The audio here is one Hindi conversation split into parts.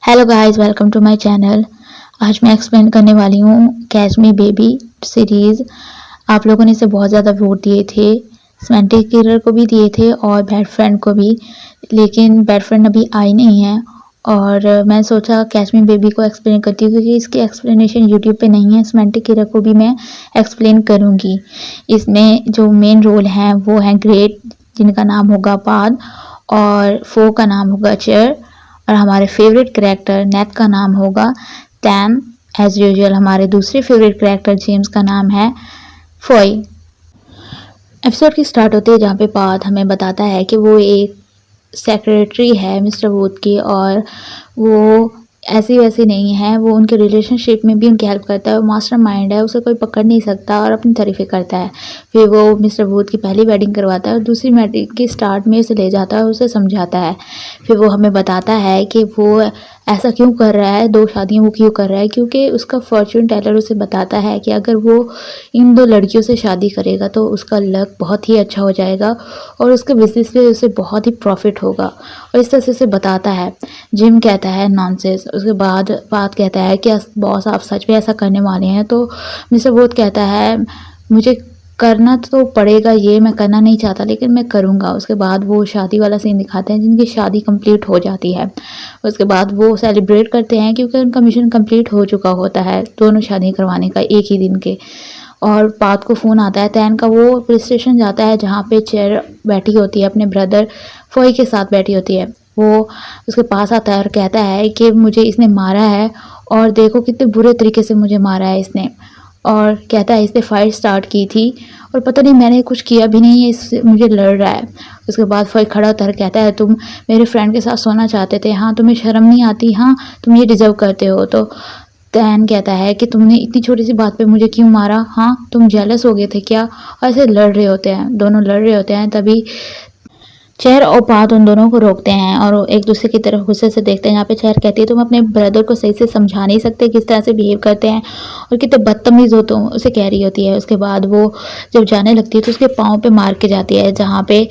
Hello guys, welcome to my channel. आज मैं एक्सप्लेन करने वाली हूँ कैच मी बेबी सीरीज़। आप लोगों ने इसे बहुत ज़्यादा वोट दिए थे, समंथा किलर को भी दिए थे और बैड फ्रेंड को भी, लेकिन बैड फ्रेंड अभी आई नहीं है। और मैं सोचा कैच मी बेबी को एक्सप्लेन करती हूँ क्योंकि इसकी एक्सप्लेनेशन यूट्यूब पे नहीं है। समंथा किलर को भी मैं एक्सप्लेन करूँगी। इसमें जो मेन रोल हैं वो हैं ग्रेट, जिनका नाम होगा पाद, और फो का नाम होगा चेयर, और हमारे फेवरेट करेक्टर नेट का नाम होगा टैन। एज यूजुअल हमारे दूसरे फेवरेट करेक्टर जेम्स का नाम है फोई। एपिसोड की स्टार्ट होती है जहाँ पे पाद हमें बताता है कि वो एक सेक्रेटरी है मिस्टर वुड की, और वो ऐसी वैसी नहीं है, वो उनके रिलेशनशिप में भी उनकी हेल्प करता है। वो मास्टर माइंड है, उसे कोई पकड़ नहीं सकता और अपनी तारीफ़ें करता है। फिर वो मिस्टर वुड की पहली वेडिंग करवाता है और दूसरी वेडिंग की स्टार्ट में उसे ले जाता है और उसे समझाता है। फिर वो हमें बताता है कि वो ऐसा क्यों कर रहा है, 2 शादियाँ वो क्यों कर रहा है, क्योंकि उसका फॉर्चून टेलर उसे बताता है कि अगर वो इन 2 लड़कियों से शादी करेगा तो उसका लक बहुत ही अच्छा हो जाएगा और उसके बिजनेस में उसे बहुत ही प्रॉफिट होगा, और इस तरह से उसे बताता है। जिम कहता है नॉनसेंस। उसके बाद बात कहता है कि बॉस आप सच में ऐसा करने वाले हैं, तो मिस्टर वुड कहता है मुझे करना तो पड़ेगा, ये मैं करना नहीं चाहता लेकिन मैं करूँगा। उसके बाद वो शादी वाला सीन दिखाते हैं जिनकी शादी कंप्लीट हो जाती है। उसके बाद वो सेलिब्रेट करते हैं क्योंकि उनका मिशन कंप्लीट हो चुका होता है, दोनों शादी करवाने का एक ही दिन के। और पाद को फ़ोन आता है तैन का, वो पुलिस स्टेशन जाता है जहाँ पे चेयर बैठी होती है अपने ब्रदर फोई के साथ बैठी होती है। वो उसके पास आता है और कहता है कि मुझे इसने मारा है और देखो कितने बुरे तरीके से मुझे मारा है इसने, और कहता है इसने फाइट स्टार्ट की थी और पता नहीं मैंने कुछ किया भी नहीं है, इससे मुझे लड़ रहा है। उसके बाद फोई खड़ा होता है, कहता है तुम मेरे फ्रेंड के साथ सोना चाहते थे, हाँ तुम्हें शर्म नहीं आती, हाँ तुम ये डिज़र्व करते हो। तो तैन कहता है कि तुमने इतनी छोटी सी बात पे मुझे क्यों मारा, हाँ तुम जेलस हो गए थे क्या। और ऐसे लड़ रहे होते हैं, दोनों लड़ रहे होते हैं। तभी चेहर और पाद उन दोनों को रोकते हैं और वो एक दूसरे की तरफ गुस्से से देखते हैं। यहाँ पे चेहर कहती है तुम अपने ब्रदर को सही से समझा नहीं सकते, किस तरह से बिहेव करते हैं और कितने बदतमीज़ हो तुम, उसे कह रही होती है। उसके बाद वो जब जाने लगती है तो उसके पाँव पे मार के जाती है, जहाँ पे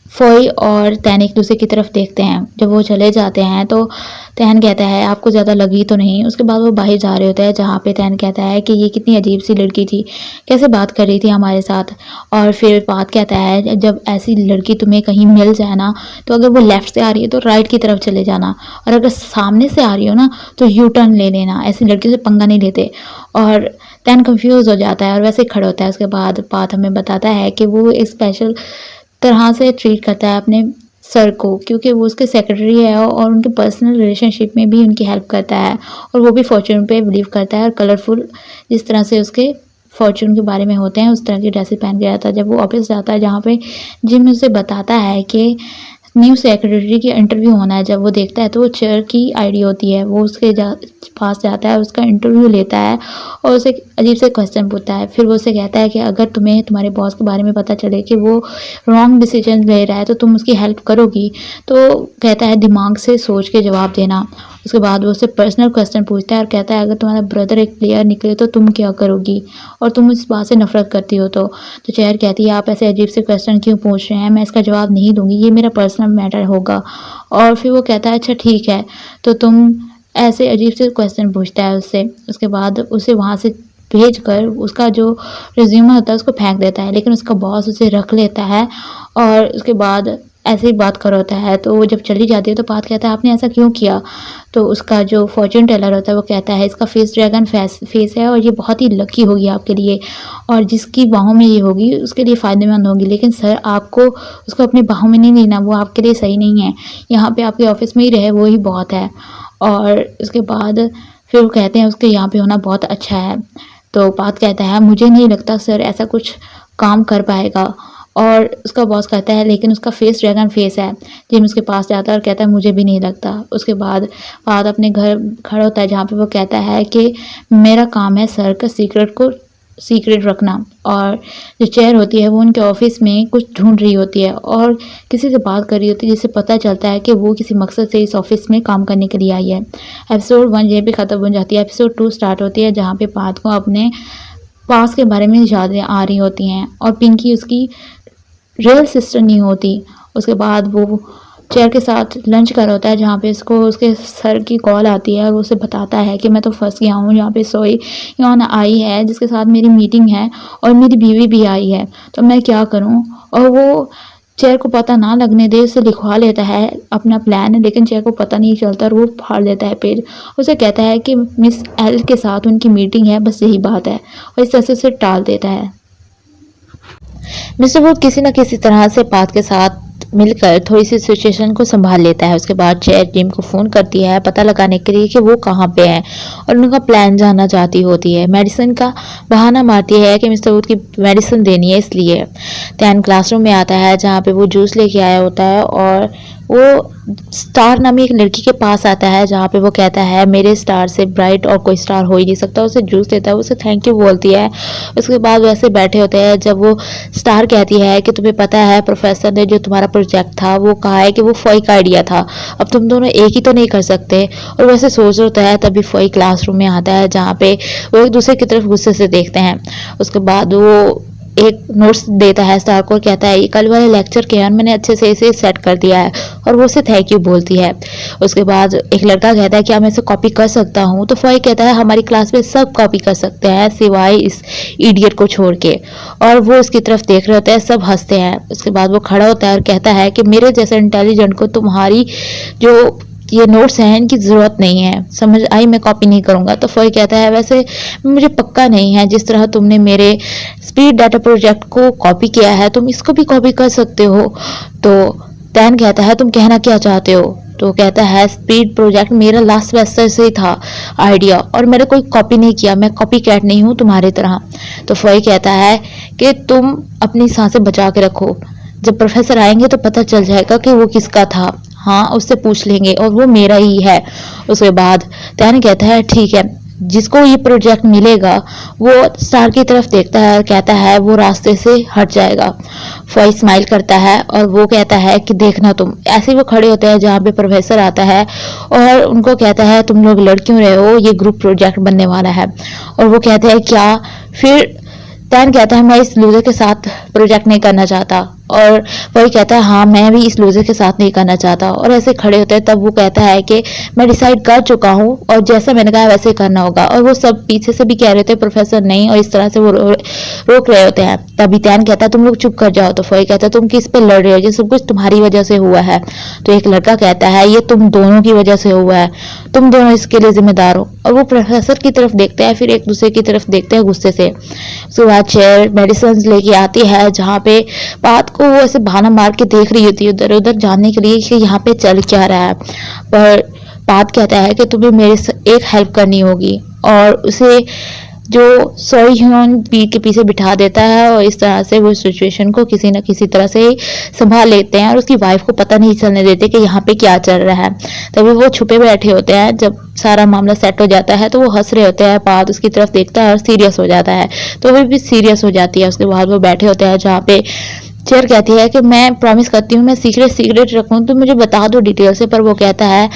फोई और तैन एक दूसरे की तरफ देखते हैं। जब वो चले जाते हैं तो तैन कहता है आपको ज़्यादा लगी तो नहीं। उसके बाद वो बाहर जा रहे होते हैं जहाँ पे तैन कहता है कि ये कितनी अजीब सी लड़की थी, कैसे बात कर रही थी हमारे साथ। और फिर बात कहता है जब ऐसी लड़की तुम्हें कहीं मिल जाए ना, तो अगर वो लेफ़्ट से आ रही है तो राइट की तरफ चले जाना, और अगर सामने से आ रही हो ना तो यू टर्न ले लेना, ऐसी लड़की से पंगा नहीं लेते। और तैन कंफ्यूज हो जाता है और वैसे ही खड़ा होता है। उसके बाद बात हमें बताता है कि वो एक स्पेशल तरह से ट्रीट करता है अपने सर को, क्योंकि वो उसके सेक्रेटरी है और उनके पर्सनल रिलेशनशिप में भी उनकी हेल्प करता है, और वो भी फॉर्चून पे बिलीव करता है। और कलरफुल जिस तरह से उसके फॉर्चून के बारे में होते हैं उस तरह की ड्रेसेस पहन के जाता है। जब वो ऑफिस जाता है जहाँ पे जिम उसे बताता है कि न्यू सेक्रेटरी की इंटरव्यू होना है, जब वो देखता है तो वो चेयर की आईडी होती है, वो उसके पास जाता है, उसका इंटरव्यू लेता है और उसे अजीब से क्वेश्चन पूछता है। फिर वो उसे कहता है कि अगर तुम्हें तुम्हारे बॉस के बारे में पता चले कि वो रॉन्ग डिसीजन ले रहा है तो तुम उसकी हेल्प करोगी। तो कहता है दिमाग से सोच के जवाब देना। उसके बाद वो उससे पर्सनल क्वेश्चन पूछता है और कहता है अगर तुम्हारा ब्रदर एक प्लेयर निकले तो तुम क्या करोगी, और तुम इस बात से नफरत करती हो तो चेयर कहती है आप ऐसे अजीब से क्वेश्चन क्यों पूछ रहे हैं, मैं इसका जवाब नहीं दूंगी, ये मेरा पर्सनल मैटर होगा। और फिर वो कहता है अच्छा ठीक है, तो तुम ऐसे अजीब से क्वेश्चन पूछता है उससे। उसके बाद उसे वहाँ से भेज कर उसका जो रिज्यूम होता है उसको फेंक देता है, लेकिन उसका बॉस उसे रख लेता है और उसके बाद ऐसे ही बात कर होता है। तो वो जब चली जाती है तो बात कहता है आपने ऐसा क्यों किया। तो उसका जो फॉर्चून टेलर होता है वो कहता है इसका फेस ड्रैगन फेस है और ये बहुत ही लकी होगी आपके लिए, और जिसकी बाहों में ये होगी उसके लिए फ़ायदेमंद होगी, लेकिन सर आपको उसको अपनी बाहों में नहीं लेना, वो आपके लिए सही नहीं है, यहाँ पे आपके ऑफिस में ही रहे वो ही बहुत है। और उसके बाद फिर वो कहते हैं उसके यहाँ पे होना बहुत अच्छा है। तो बात कहता है मुझे नहीं लगता सर ऐसा कुछ काम कर पाएगा, और उसका बॉस कहता है लेकिन उसका फेस ड्रैगन फेस है। जिम उसके पास जाता है और कहता है मुझे भी नहीं लगता। उसके बाद फाद अपने घर खड़ा होता है जहाँ पे वो कहता है कि मेरा काम है सर का सीक्रेट को सीक्रेट रखना। और जो चेयर होती है वो उनके ऑफिस में कुछ ढूंढ रही होती है और किसी से बात कर रही होती है, जिससे पता चलता है कि वो किसी मकसद से इस ऑफिस में काम करने के लिए आई है। एपिसोड 1 यहीं पे ख़त्म हो जाती है। एपिसोड 2 स्टार्ट होती है जहाँ पे पाद को अपने पास के बारे में यादें आ रही होती हैं और पिंकी उसकी रियल सिस्टर नहीं होती। उसके बाद वो चेयर के साथ लंच कर रहा होता है, जहाँ पे इसको उसके सर की कॉल आती है और वो उसे बताता है कि मैं तो फंस गया हूँ, यहाँ पे सोई यौन आई है जिसके साथ मेरी मीटिंग है और मेरी बीवी भी आई है, तो मैं क्या करूँ। और वो चेयर को पता ना लगने दे उसे लिखवा लेता है अपना प्लान, लेकिन चेयर को पता नहीं चलता और वो फाड़ देता है पेज। उसे कहता है कि मिस एल के साथ उनकी मीटिंग है, बस यही बात है, और इस तरह से उसे टाल देता है। मिस्टर वुड किसी न किसी तरह से पाथ के साथ मिलकर थोड़ी सी सिचुएशन को संभाल लेता है। उसके बाद चेयर टीम को फ़ोन करती है पता लगाने के लिए कि वो कहाँ पे हैं और उनका प्लान जानना चाहती होती है। मेडिसिन का बहाना मारती है कि मिस्टर वुड की मेडिसिन देनी है, इसलिए ध्यान क्लासरूम में आता है जहाँ पे वो जूस लेके आया होता है और वो स्टार नामी एक लड़की के पास आता है जहाँ पे वो कहता है मेरे स्टार से ब्राइट और कोई स्टार हो ही नहीं सकता। उसे जूस देता है, उसे थैंक यू बोलती है। उसके बाद वैसे बैठे होते हैं जब वो स्टार कहती है कि तुम्हें पता है प्रोफेसर ने जो तुम्हारा प्रोजेक्ट था वो कहा है कि वो फोई का आइडिया था, अब तुम दोनों एक ही तो नहीं कर सकते। और वैसे सोच होता है तभी फोई क्लासरूम में आता है जहाँ पे वो एक दूसरे की तरफ गुस्से से देखते हैं। उसके बाद वो एक नोट्स देता है स्टार को, कहता है कल वाले लेक्चर के यार मैंने अच्छे से इसे सेट कर दिया है, और वो उसे थैंक यू बोलती है। उसके बाद एक लड़का कहता है क्या मैं इसे कॉपी कर सकता हूँ, तो फॉय कहता है हमारी क्लास में सब कॉपी कर सकते हैं सिवाय इस इडियट को छोड़ के, और वो उसकी तरफ देख रहे होते हैं, सब हंसते हैं। उसके बाद वो खड़ा होता है और कहता है कि मेरे जैसे इंटेलिजेंट को तुम्हारी जो ये नोट्स हैं इनकी ज़रूरत नहीं है, समझ आई, मैं कॉपी नहीं करूँगा। तो फॉय कहता है वैसे मुझे पक्का नहीं है, जिस तरह तुमने मेरे स्पीड डाटा प्रोजेक्ट को कॉपी किया है तुम इसको भी कॉपी कर सकते हो। तो दैन कहता है तुम कहना क्या चाहते हो, तो कहता है स्पीड प्रोजेक्ट मेरा लास्ट सेमेस्टर से था आइडिया और मैंने कोई कॉपी नहीं किया, मैं कॉपी कैट नहीं हूँ तुम्हारी तरह। तो फॉय कहता है कि तुम अपनी सांसें बचा के रखो, जब प्रोफेसर आएंगे तो पता चल जाएगा कि वो किसका था, हाँ उससे पूछ लेंगे और वो मेरा ही है। उसके बाद त्यान कहता है ठीक है, जिसको ये प्रोजेक्ट मिलेगा वो स्टार की तरफ देखता है और कहता है वो रास्ते से हट जाएगा। फॉय स्माइल करता है और वो कहता है कि देखना तुम। ऐसे वो खड़े होते हैं जहाँ पे प्रोफेसर आता है और उनको कहता है तुम लोग लड़ क्यों रहे हो, ये ग्रुप प्रोजेक्ट बनने वाला है। और वो कहते हैं क्या, फिर टैन कहता है मैं इस लूजर के साथ प्रोजेक्ट नहीं करना चाहता, और वही कहता है हाँ मैं भी इस लूजर के साथ नहीं करना चाहता। और ऐसे खड़े होते हैं तब वो कहता है कि मैं डिसाइड कर चुका हूँ और जैसा मैंने कहा वैसे करना होगा। और वो सब पीछे से भी कह रहे थे प्रोफेसर नहीं, और इस तरह से वो रोक रहे होते हैं। तभी टैन कहता है तुम लोग चुप कर जाओ। तो फोई कहता है तुम किस पे लड़ रहे हो, ये सब कुछ तुम्हारी वजह से हुआ है। तो एक लड़का कहता है ये तुम दोनों की वजह से हुआ है, तुम दोनों इसके लिए जिम्मेदार हो। और वो प्रोफेसर की तरफ देखते हैं, फिर एक दूसरे की तरफ देखते हैं गुस्से से। उसके बाद चेयर मेडिसिन लेके आती है जहाँ पे बात को वो ऐसे बहाना मार के देख रही होती है उधर उधर जानने के लिए कि यहाँ पे चल क्या रहा है। पर बात कहता है कि तुम्हें मेरे से एक हेल्प करनी होगी, और उसे जो सोई ह्यून पीठ के पीछे बिठा देता है और इस तरह से वो सिचुएशन को किसी न किसी तरह से संभाल लेते हैं और उसकी वाइफ को पता नहीं चलने देते कि यहाँ पे क्या चल रहा है। तभी वो छुपे बैठे होते हैं, जब सारा मामला सेट हो जाता है तो वो हंस रहे होते हैं, बात उसकी तरफ देखता है और सीरियस हो जाता है, तो वो भी सीरियस हो जाती है। उसके बाद वो बैठे होते हैं जहाँ पे चेयर कहती है कि मैं प्रॉमिस करती हूँ मैं सीक्रेट रखूँ, तो मुझे बता दो डिटेल से। पर वो कहता है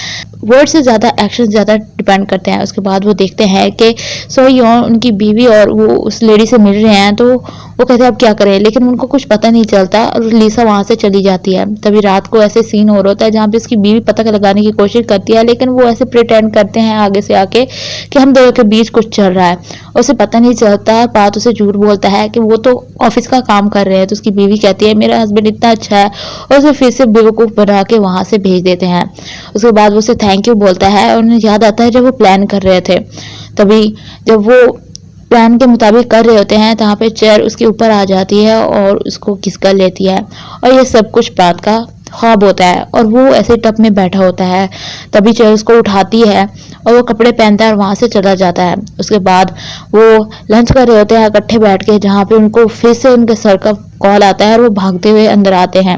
वर्ड से ज़्यादा एक्शन ज़्यादा डिपेंड करते हैं। उसके बाद वो देखते हैं कि सोह्योन उनकी बीवी और वो उस लेडी से मिल रहे हैं, तो वो कहते हैं अब क्या करें, लेकिन उनको कुछ पता नहीं चलता और लीसा वहाँ से चली जाती है। तभी रात को ऐसे सीन हो रहा होता है जहाँ पे उसकी बीवी पता लगाने की कोशिश करती है, लेकिन वो ऐसे प्रिटेंड करते हैं आगे से आके कि हम दोनों के बीच कुछ चल रहा है, उसे पता नहीं चलता। बात उसे झूठ बोलता है कि वो तो ऑफिस का काम कर रहे हैं। तो उसकी बीवी कहती है मेरा हस्बैंड इतना अच्छा है, और उसे फिर से बेवकूफ़ बना के वहाँ से भेज देते हैं। उसके बाद वो उसे थैंक यू बोलता है और उन्हें याद आता है जब वो प्लान कर रहे थे। तभी जब वो प्लान के मुताबिक कर रहे होते हैं तहाँ पे चेयर उसके ऊपर आ जाती है और उसको किस कर लेती है, और ये सब कुछ बात का ख्वाब होता है और वो ऐसे टब में बैठा होता है। तभी चेयर उसको उठाती है और वो कपड़े पहनता है और वहाँ से चला जाता है। उसके बाद वो लंच कर रहे होते हैं इकट्ठे बैठ के, जहाँ पे उनको फिर से उनके सर का कॉल आता है और वो भागते हुए अंदर आते हैं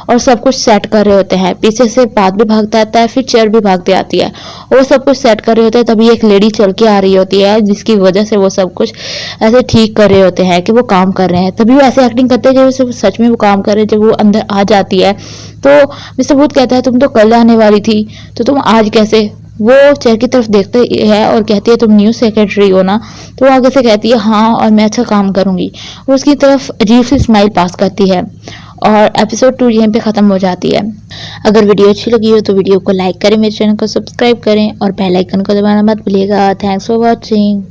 और सब कुछ सेट कर रहे होते हैं। पीछे से बात भी भागता आता है, फिर चेयर भी भागते आती है और वो सब कुछ सेट कर रहे होते हैं। तभी एक लेडी चल के आ रही होती है जिसकी वजह से वो सब कुछ ऐसे ठीक कर रहे होते हैं कि वो काम कर रहे हैं। तभी वो ऐसे एक्टिंग करते हैं जैसे सच में वो काम कर रहे हैं। जब वो अंदर आ जाती है तो मिस्टर वुड कहता है तुम तो कल आने वाली थी, तो तुम आज कैसे। वो चेयर की तरफ देखते है और कहती है तुम न्यू सेक्रेटरी हो ना, तो वो आगे से कहती है हाँ और मैं अच्छा काम करूंगी। वो उसकी तरफ अजीब सी स्माइल पास करती है और एपिसोड 2 यहीं पे ख़त्म हो जाती है। अगर वीडियो अच्छी लगी हो तो वीडियो को लाइक करें, मेरे चैनल को सब्सक्राइब करें और बेल आइकन को दबाना मत भूलिएगा। Thanks for watching.